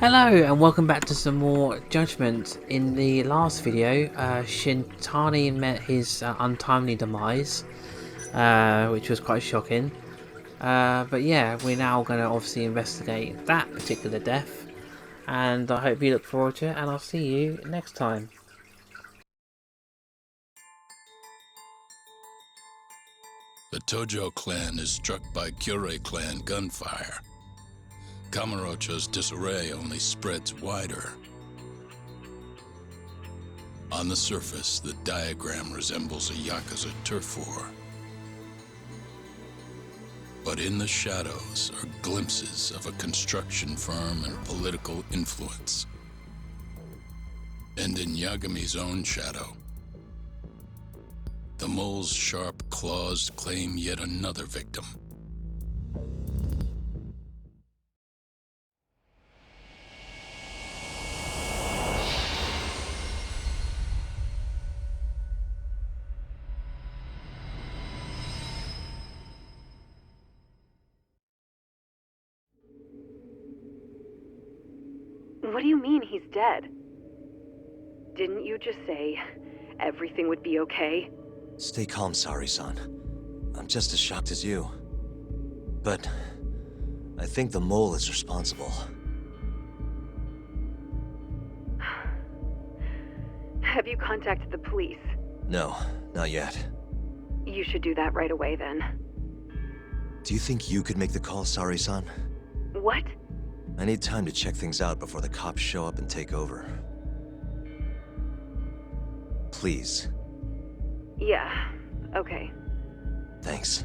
Hello and welcome back to some more Judgment. In the last video, Shintani met his untimely demise, which was quite shocking. But yeah, we're now going to obviously investigate that particular death, and I hope you look forward to it, and I'll see you next time. The Tojo clan is struck by Kyorei clan gunfire. Kamurocho's disarray only spreads wider. On the surface, the diagram resembles a Yakuza turf war. But in the shadows are glimpses of a construction firm and political influence. And in Yagami's own shadow, the mole's sharp claws claim yet another victim. What do you mean he's dead? Didn't you just say everything would be okay? Stay calm, Sari-san. I'm just as shocked as you. But I think the mole is responsible. Have you contacted the police? No, not yet. You should do that right away then. Do you think you could make the call, Sari-san? What? I need time to check things out before the cops show up and take over. Please. Yeah, okay. Thanks.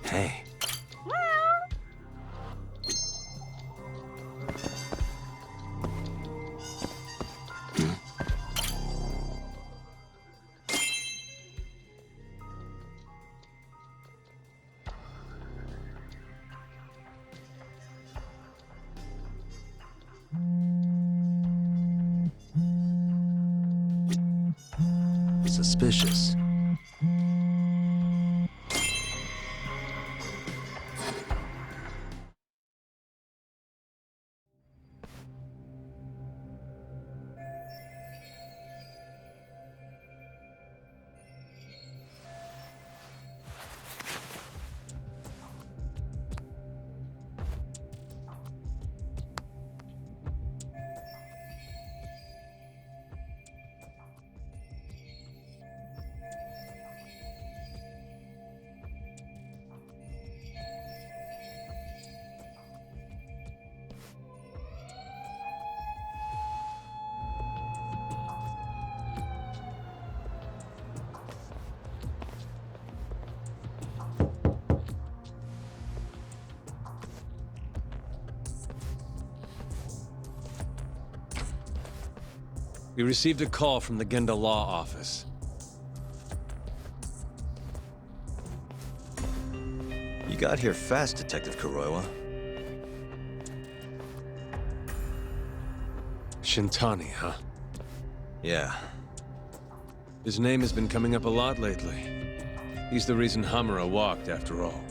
Hey. Suspicious. We received a call from the Genda Law Office. You got here fast, Detective Kuroiwa. Shintani, huh? Yeah. His name has been coming up a lot lately. He's the reason Hamura walked, after all.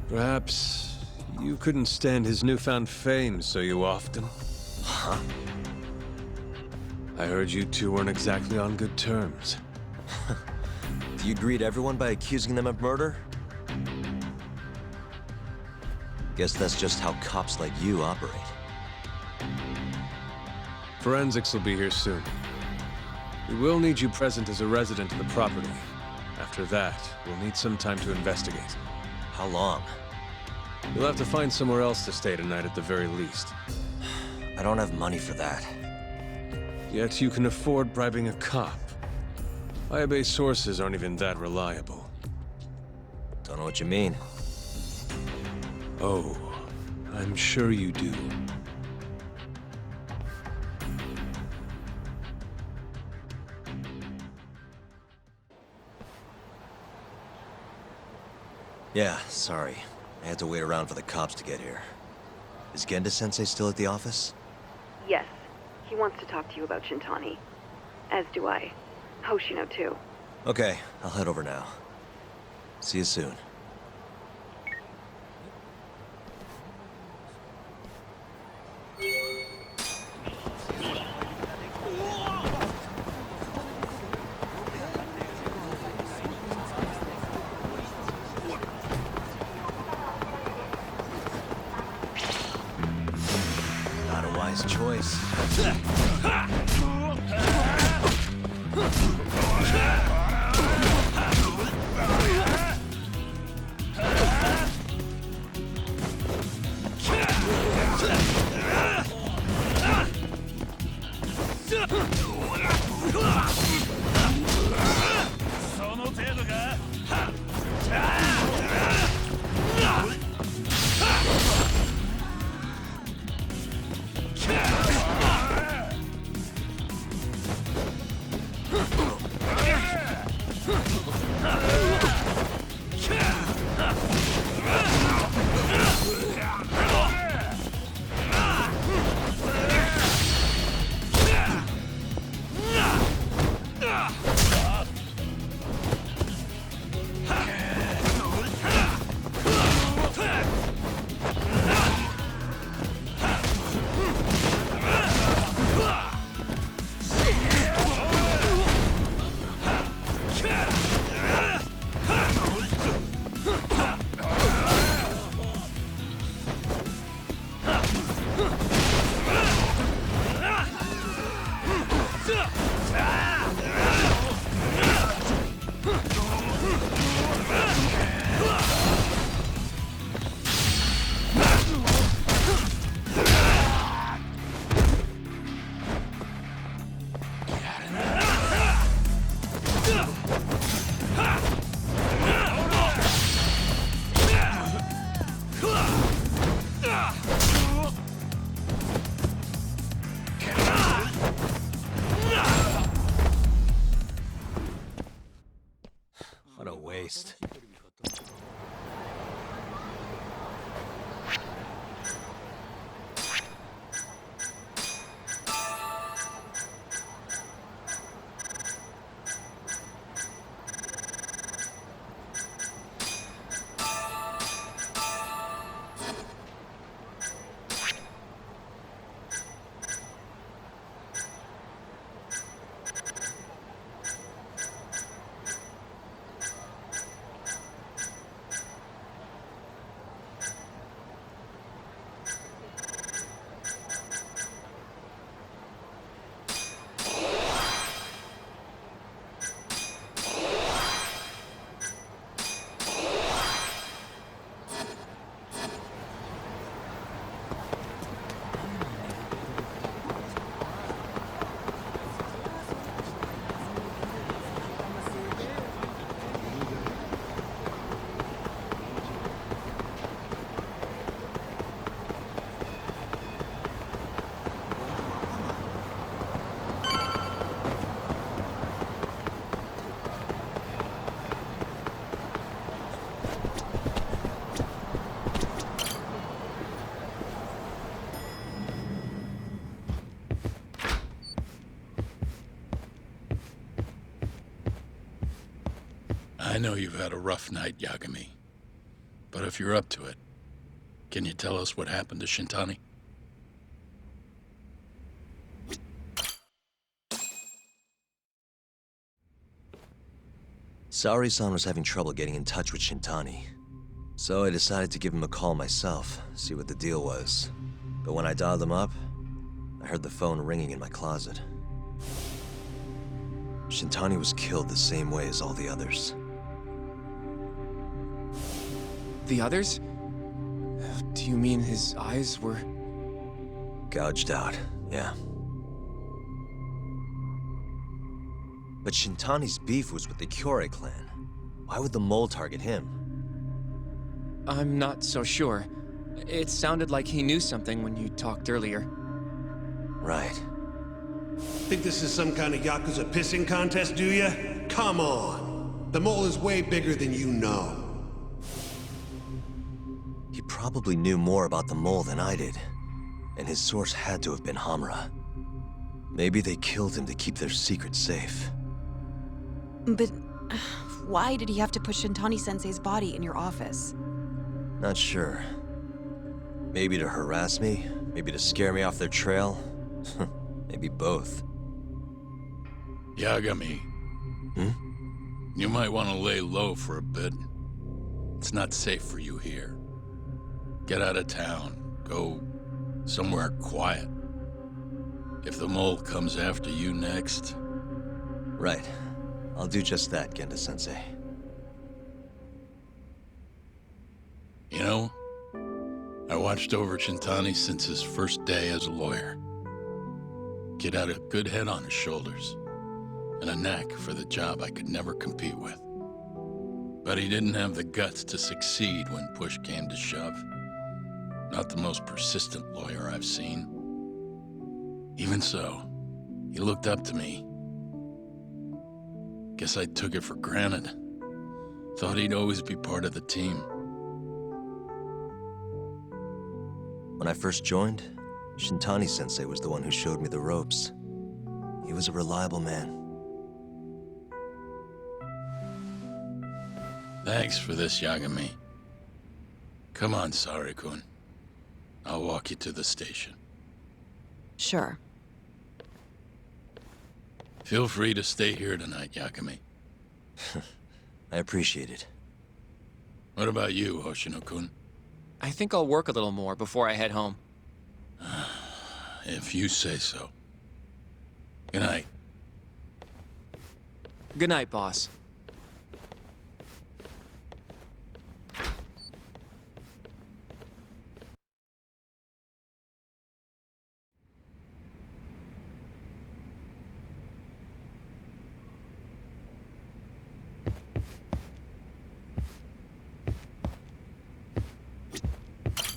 Perhaps you couldn't stand his newfound fame so you often. Huh? I heard you two weren't exactly on good terms. Do you greet everyone by accusing them of murder? Guess that's just how cops like you operate. Forensics will be here soon. We will need you present as a resident of the property. After that, we'll need some time to investigate. How long? You'll have to find somewhere else to stay tonight at the very least. I don't have money for that. Yet you can afford bribing a cop. Fire-based sources aren't even that reliable. Don't know what you mean. Oh, I'm sure you do. Yeah, sorry. I had to wait around for the cops to get here. Is Genda-sensei still at the office? Yes, he wants to talk to you about Shintani. As do I. Hoshino, too. Okay, I'll head over now. See you soon. Not a wise choice. What a waste. I know you've had a rough night, Yagami. But if you're up to it, can you tell us what happened to Shintani? Saori-san was having trouble getting in touch with Shintani. So I decided to give him a call myself, see what the deal was. But when I dialed him up, I heard the phone ringing in my closet. Shintani was killed the same way as all the others. The others? Do you mean his eyes were... Gouged out, yeah. But Shintani's beef was with the Kyorei clan. Why would the mole target him? I'm not so sure. It sounded like he knew something when you talked earlier. Right. Think this is some kind of Yakuza pissing contest, do ya? Come on! The mole is way bigger than you know. He probably knew more about the mole than I did. And his source had to have been Hamura. Maybe they killed him to keep their secret safe. But why did he have to put Shintani-sensei's body in your office? Not sure. Maybe to harass me? Maybe to scare me off their trail? Maybe both. Yagami. Hmm? You might want to lay low for a bit. It's not safe for you here. Get out of town. Go somewhere quiet. If the mole comes after you next... Right. I'll do just that, Genda-sensei. You know, I watched over Shintani since his first day as a lawyer. Kid had a good head on his shoulders, and a knack for the job I could never compete with. But he didn't have the guts to succeed when push came to shove. Not the most persistent lawyer I've seen. Even so, he looked up to me. Guess I took it for granted. Thought he'd always be part of the team. When I first joined, Shintani-sensei was the one who showed me the ropes. He was a reliable man. Thanks for this, Yagami. Come on, Sari-kun. I'll walk you to the station. Sure. Feel free to stay here tonight, Yagami. I appreciate it. What about you, Hoshino-kun? I think I'll work a little more before I head home. If you say so. Good night. Good night, boss.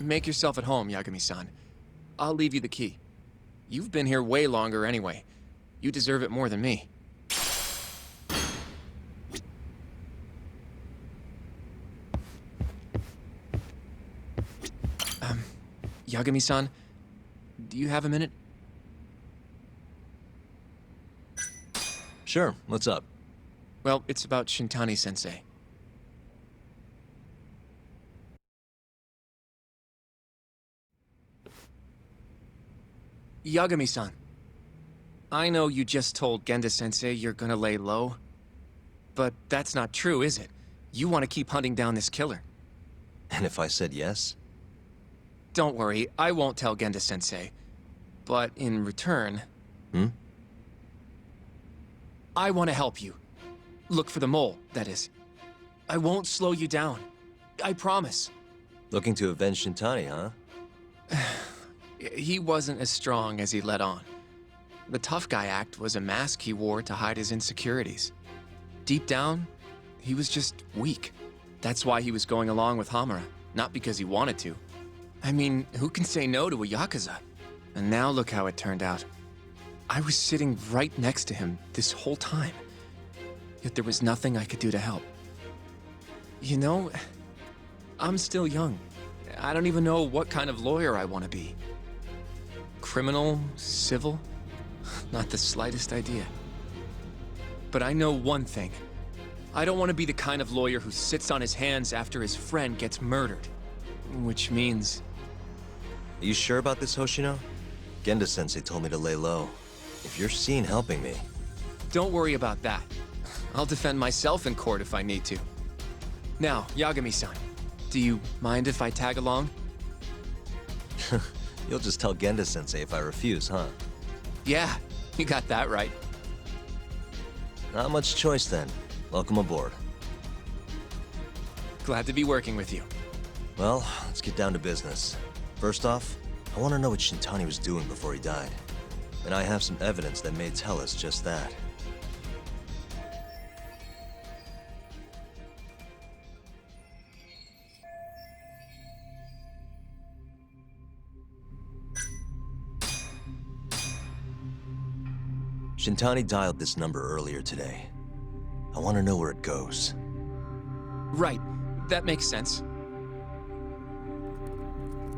Make yourself at home, Yagami-san. I'll leave you the key. You've been here way longer anyway. You deserve it more than me. Yagami-san, do you have a minute? Sure, what's up? Well, it's about Shintani-sensei. Yagami-san, I know you just told Genda-sensei you're gonna lay low, but that's not true, is it? You want to keep hunting down this killer. And if I said yes? Don't worry, I won't tell Genda-sensei. But in return... Hmm? I want to help you. Look for the mole, that is. I won't slow you down. I promise. Looking to avenge Shintani, huh? He wasn't as strong as he let on. The tough guy act was a mask he wore to hide his insecurities. Deep down, he was just weak. That's why he was going along with Hamura, not because he wanted to. I mean, who can say no to a Yakuza? And now look how it turned out. I was sitting right next to him this whole time. Yet there was nothing I could do to help. You know, I'm still young. I don't even know what kind of lawyer I want to be. Criminal? Civil? Not the slightest idea. But I know one thing. I don't want to be the kind of lawyer who sits on his hands after his friend gets murdered. Which means... Are you sure about this, Hoshino? Genda-sensei told me to lay low. If you're seen helping me... Don't worry about that. I'll defend myself in court if I need to. Now, Yagami-san, do you mind if I tag along? You'll just tell Genda-sensei if I refuse, huh? Yeah, you got that right. Not much choice then. Welcome aboard. Glad to be working with you. Well, let's get down to business. First off, I want to know what Shintani was doing before he died. And I have some evidence that may tell us just that. Shintani dialed this number earlier today. I want to know where it goes. Right. That makes sense.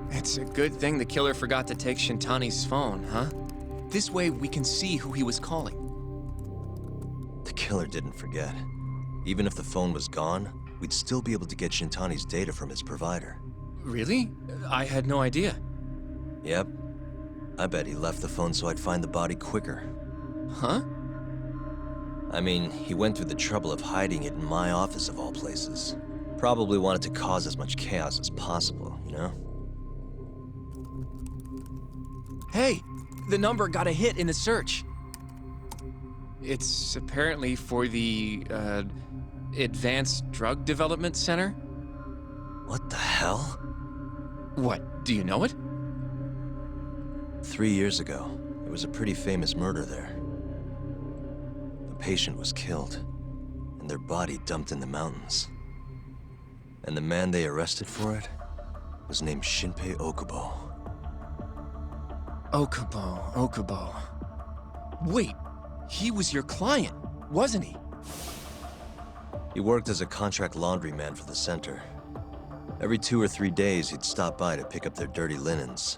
It's a good thing the killer forgot to take Shintani's phone, huh? This way we can see who he was calling. The killer didn't forget. Even if the phone was gone, we'd still be able to get Shintani's data from his provider. Really? I had no idea. Yep. I bet he left the phone so I'd find the body quicker. Huh? I mean, he went through the trouble of hiding it in my office of all places. Probably wanted to cause as much chaos as possible, you know? Hey, the number got a hit in the search. It's apparently for the, Advanced Drug Development Center? What the hell? What, do you know it? 3 years ago, there was a pretty famous murder there. A patient was killed, and their body dumped in the mountains. And the man they arrested for it was named Shinpei Okubo. Okubo. Wait, he was your client, wasn't he? He worked as a contract laundryman for the center. Every 2 or 3 days, he'd stop by to pick up their dirty linens.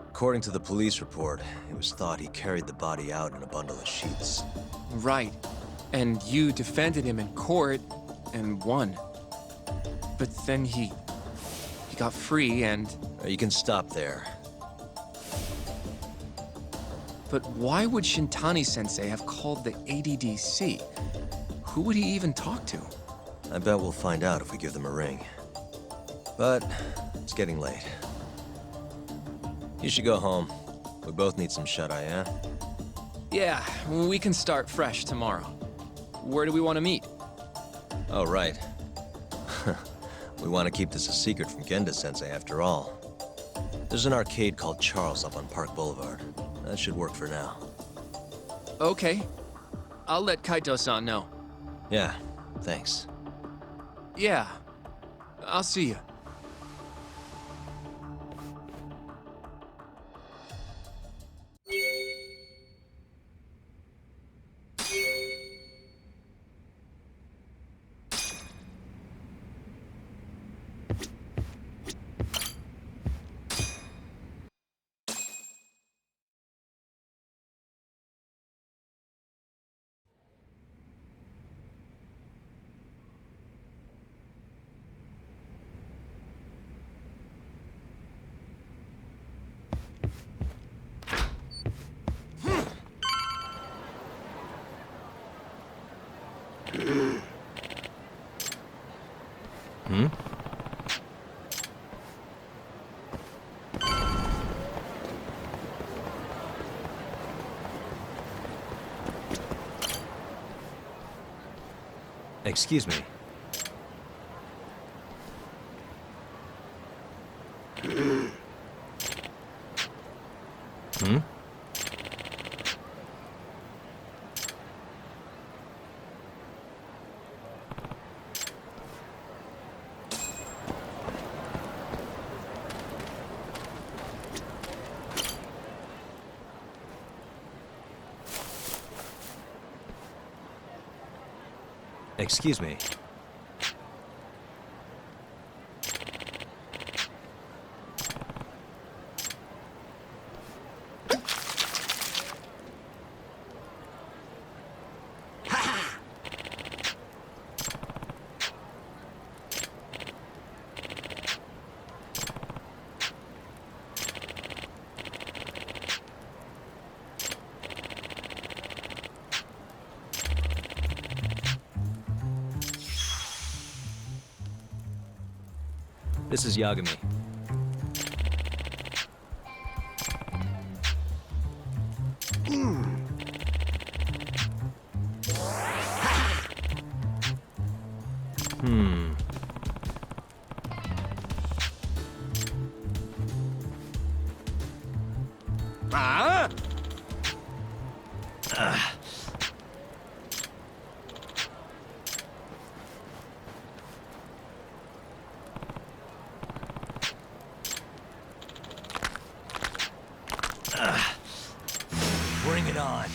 According to the police report, it was thought he carried the body out in a bundle of sheets. Right. And you defended him in court and won. But then he got free and... You can stop there. But why would Shintani-sensei have called the ADDC? Who would he even talk to? I bet we'll find out if we give them a ring. But it's getting late. You should go home. We both need some shut-eye, yeah? Yeah, we can start fresh tomorrow. Where do we want to meet? Oh, right. We want to keep this a secret from Genda-sensei after all. There's an arcade called Charles up on Park Boulevard. That should work for now. Okay. I'll let Kaito-san know. Yeah, thanks. Yeah. I'll see you. Excuse me. Excuse me. This is Yagami. Bring it on.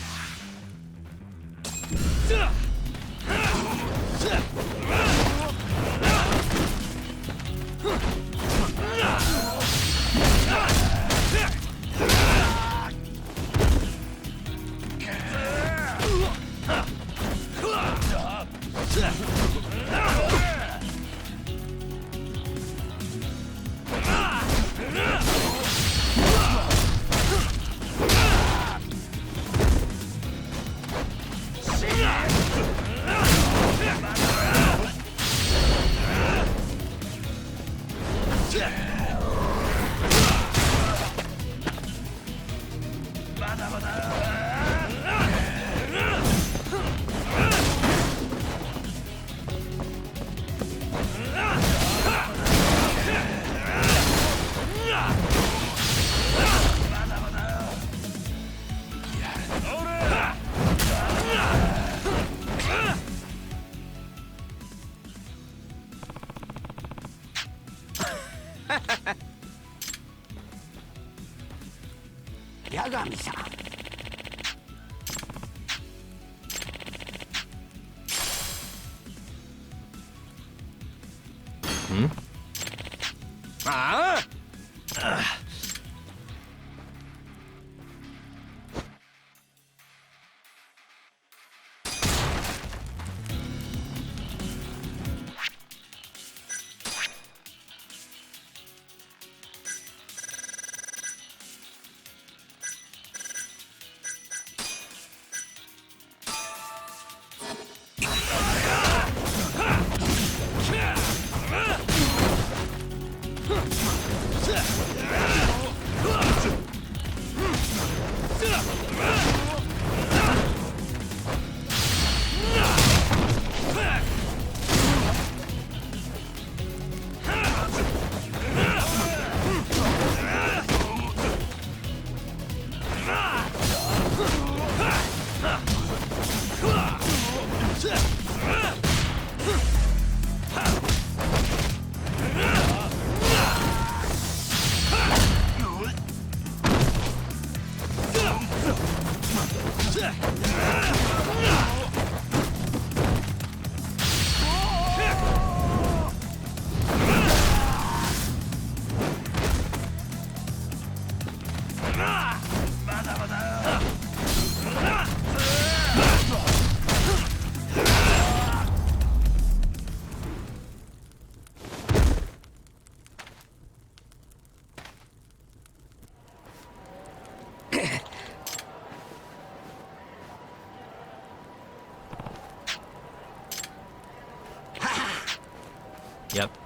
Yep.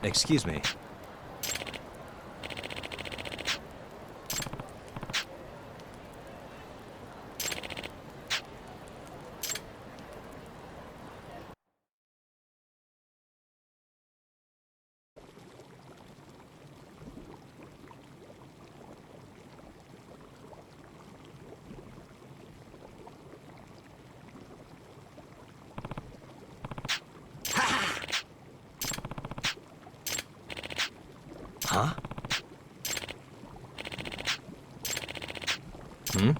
Excuse me. Huh? Hmm?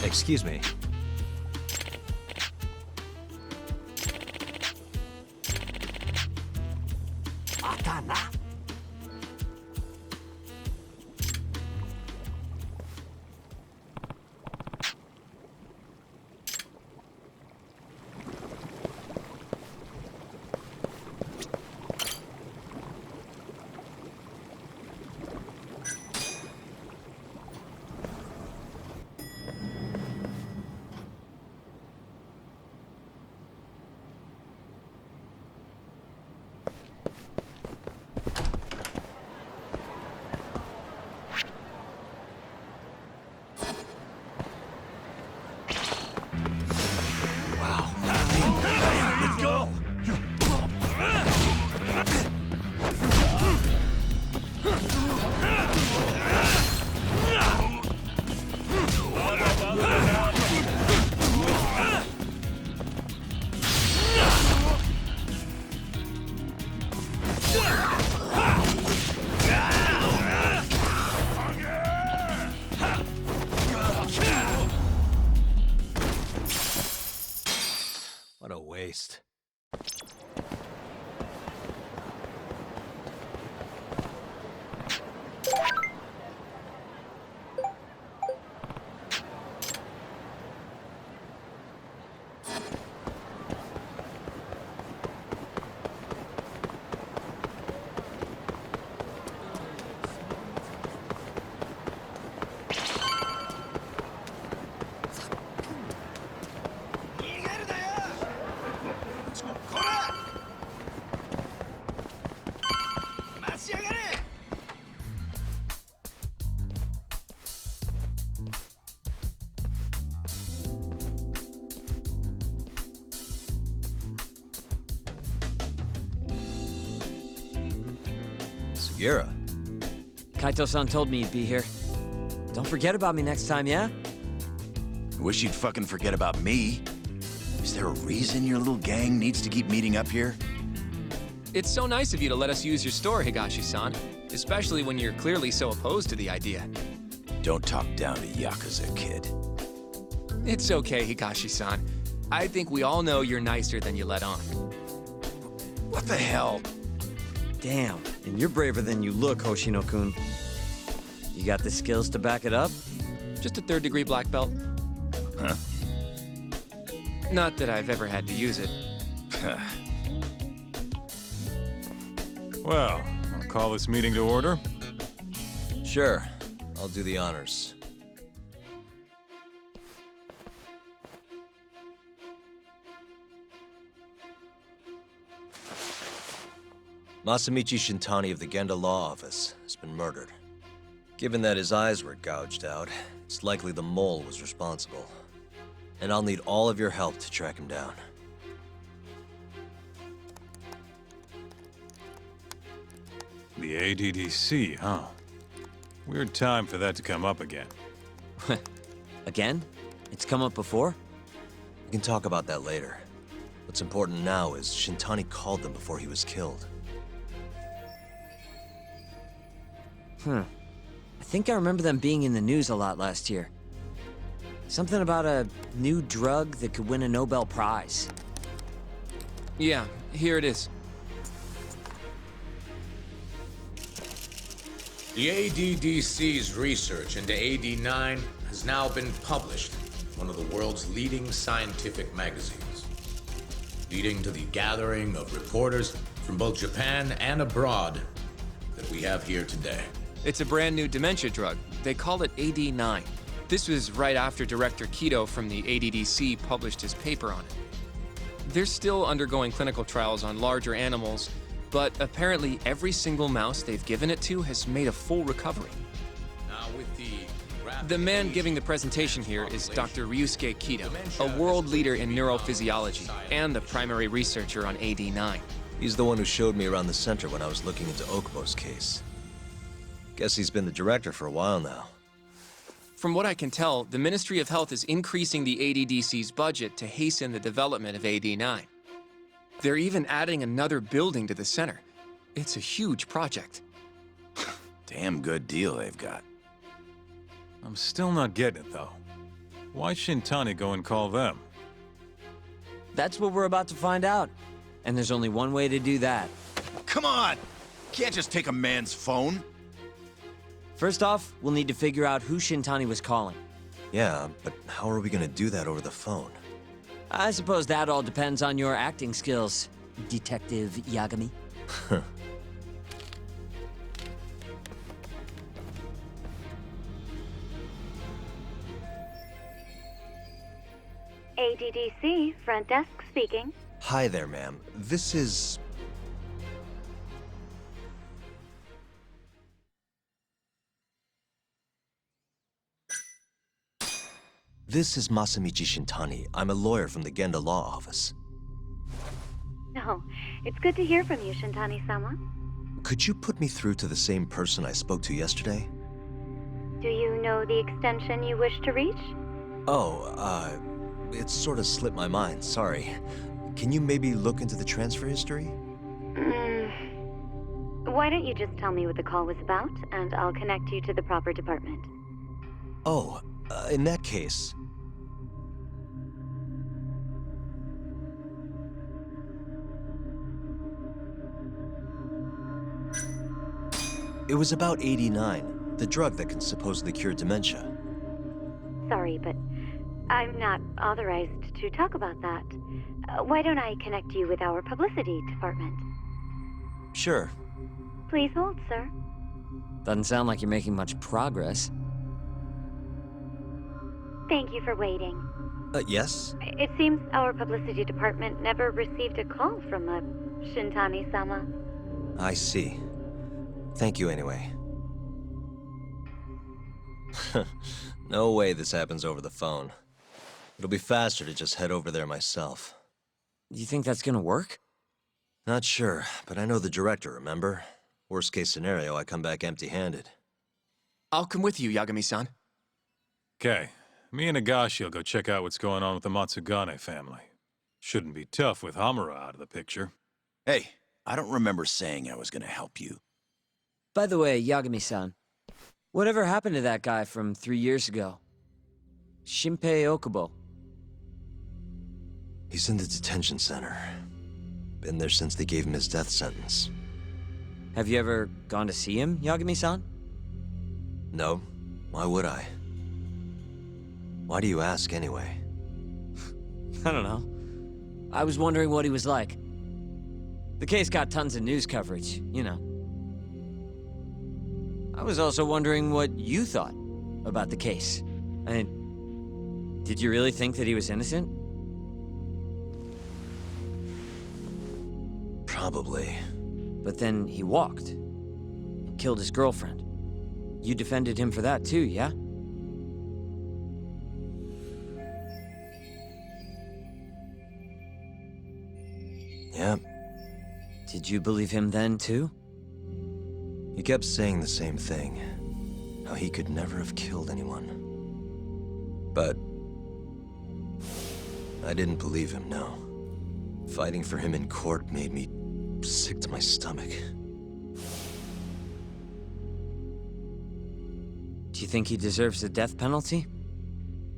Excuse me. What a waste. Sugiura. Kaito-san told me you'd be here. Don't forget about me next time, yeah? Wish you'd fucking forget about me. Is there a reason your little gang needs to keep meeting up here? It's so nice of you to let us use your store, Higashi-san. Especially when you're clearly so opposed to the idea. Don't talk down to Yakuza, kid. It's okay, Higashi-san. I think we all know you're nicer than you let on. What the hell? Damn, and you're braver than you look, Hoshino-kun. You got the skills to back it up? Just a third-degree black belt. Huh? Not that I've ever had to use it. Well, I'll call this meeting to order. Sure, I'll do the honors. Masamichi Shintani of the Genda Law Office has been murdered. Given that his eyes were gouged out, it's likely the mole was responsible. And I'll need all of your help to track him down. The ADDC, huh? Weird time for that to come up again. Again? It's come up before? We can talk about that later. What's important now is Shintani called them before he was killed. I think I remember them being in the news a lot last year. Something about a new drug that could win a Nobel Prize. Yeah, here it is. The ADDC's research into AD9 has now been published in one of the world's leading scientific magazines, leading to the gathering of reporters from both Japan and abroad that we have here today. It's a brand new dementia drug. They call it AD9. This was right after Director Kido from the ADDC published his paper on it. They're still undergoing clinical trials on larger animals, but apparently every single mouse they've given it to has made a full recovery. Now with The man giving the presentation here is Dr. Ryusuke Kido, a world leader in neurophysiology and the primary researcher on AD9. He's the one who showed me around the center when I was looking into Okubo's case. Guess he's been the director for a while now. From what I can tell, the Ministry of Health is increasing the ADDC's budget to hasten the development of AD9. They're even adding another building to the center. It's a huge project. Damn good deal they've got. I'm still not getting it, though. Why Shintani go and call them? That's what we're about to find out. And there's only one way to do that. Come on! Can't just take a man's phone. First off, we'll need to figure out who Shintani was calling. Yeah, but how are we gonna do that over the phone? I suppose that all depends on your acting skills, Detective Yagami. ADDC, front desk speaking. Hi there, ma'am. This is... This is Masamichi Shintani. I'm a lawyer from the Genda Law Office. Oh, it's good to hear from you, Shintani-sama. Could you put me through to the same person I spoke to yesterday? Do you know the extension you wish to reach? Oh, it sort of slipped my mind, sorry. Can you maybe look into the transfer history? Why don't you just tell me what the call was about, and I'll connect you to the proper department. Oh, in that case... It was about 89, the drug that can supposedly cure dementia. Sorry, but I'm not authorized to talk about that. Why don't I connect you with our publicity department? Sure. Please hold, sir. Doesn't sound like you're making much progress. Thank you for waiting. Yes? It seems our publicity department never received a call from a Shintani-sama. I see. Thank you anyway. No way this happens over the phone. It'll be faster to just head over there myself. You think that's gonna work? Not sure, but I know the director, remember? Worst case scenario, I come back empty-handed. I'll come with you, Yagami-san. Okay, me and Nagashi will go check out what's going on with the Matsugane family. Shouldn't be tough with Hamura out of the picture. Hey, I don't remember saying I was gonna help you. By the way, Yagami-san, whatever happened to that guy from 3 years ago? Shinpei Okubo. He's in the detention center. Been there since they gave him his death sentence. Have you ever gone to see him, Yagami-san? No. Why would I? Why do you ask, anyway? I don't know. I was wondering what he was like. The case got tons of news coverage, you know. I was also wondering what you thought about the case. I mean, did you really think that he was innocent? Probably. But then he walked and killed his girlfriend. You defended him for that too, yeah? Yep. Did you believe him then too? He kept saying the same thing. How he could never have killed anyone. But I didn't believe him, no. Fighting for him in court made me sick to my stomach. Do you think he deserves the death penalty?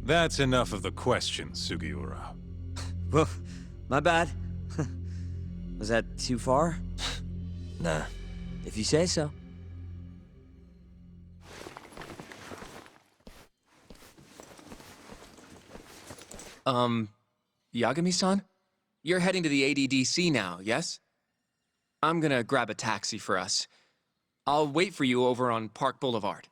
That's enough of the questions, Sugiura. Well, my bad. Was that too far? Nah. If you say so. Yagami-san? You're heading to the ADDC now, yes? I'm gonna grab a taxi for us. I'll wait for you over on Park Boulevard.